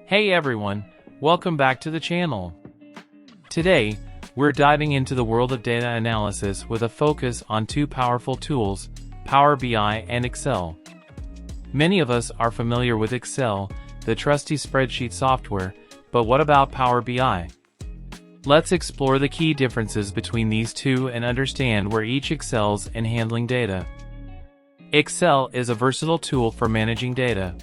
Hey everyone, welcome back to the channel. Today, we're diving into the world of data analysis with a focus on two powerful tools, Power BI and Excel. Many of us are familiar with Excel, the trusty spreadsheet software, but what about Power BI? Let's explore the key differences between these two and understand where each excels in handling data. Excel is a versatile tool for managing data.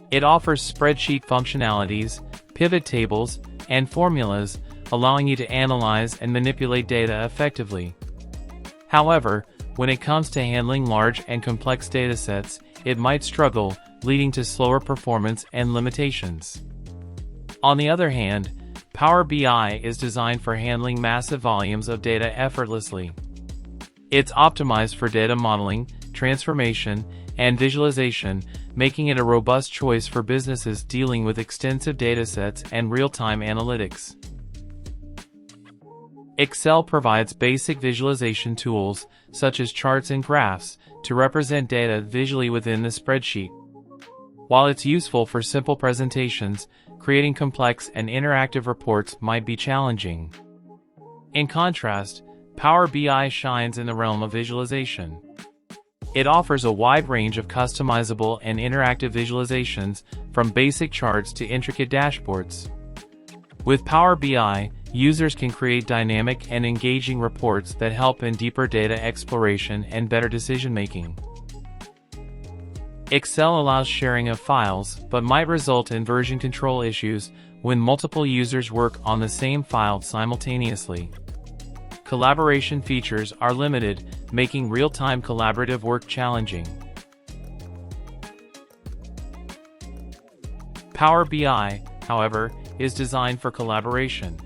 It offers spreadsheet functionalities, pivot tables, and formulas, allowing you to analyze and manipulate data effectively. However, when it comes to handling large and complex datasets, it might struggle, leading to slower performance and limitations. On the other hand, Power BI is designed for handling massive volumes of data effortlessly. It's optimized for data modeling, transformation, and visualization, making it a robust choice for businesses dealing with extensive datasets and real-time analytics. Excel provides basic visualization tools, such as charts and graphs, to represent data visually within the spreadsheet. While it's useful for simple presentations, creating complex and interactive reports might be challenging. In contrast, Power BI shines in the realm of visualization. It offers a wide range of customizable and interactive visualizations, from basic charts to intricate dashboards. With Power BI, users can create dynamic and engaging reports that help in deeper data exploration and better decision-making. Excel allows sharing of files, but might result in version control issues when multiple users work on the same file simultaneously. Collaboration features are limited, making real-time collaborative work challenging. Power BI, however, is designed for collaboration.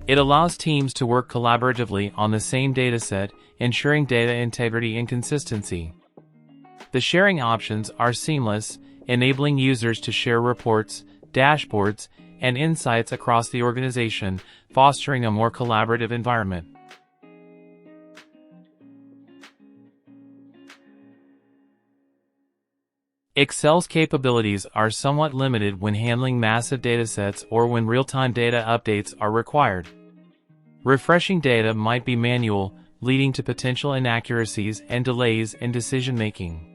It allows teams to work collaboratively on the same dataset, ensuring data integrity and consistency. The sharing options are seamless, enabling users to share reports, dashboards, and insights across the organization, fostering a more collaborative environment. Excel's capabilities are somewhat limited when handling massive datasets or when real-time data updates are required. Refreshing data might be manual, leading to potential inaccuracies and delays in decision-making.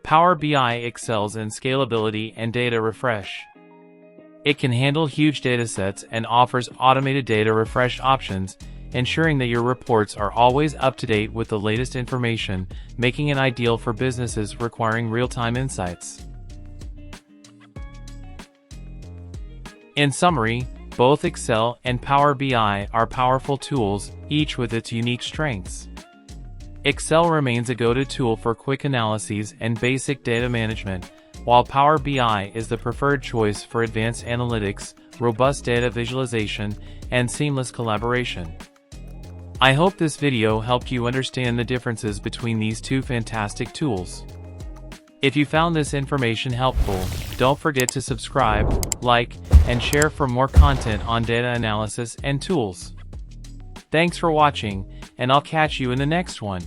Power BI excels in scalability and data refresh. It can handle huge datasets and offers automated data refresh options, ensuring that your reports are always up to date with the latest information, making it ideal for businesses requiring real-time insights. In summary, both Excel and Power BI are powerful tools, each with its unique strengths. Excel remains a go-to tool for quick analyses and basic data management, while Power BI is the preferred choice for advanced analytics, robust data visualization, and seamless collaboration. I hope this video helped you understand the differences between these two fantastic tools. If you found this information helpful, don't forget to subscribe, like, and share for more content on data analysis and tools. Thanks for watching, and I'll catch you in the next one.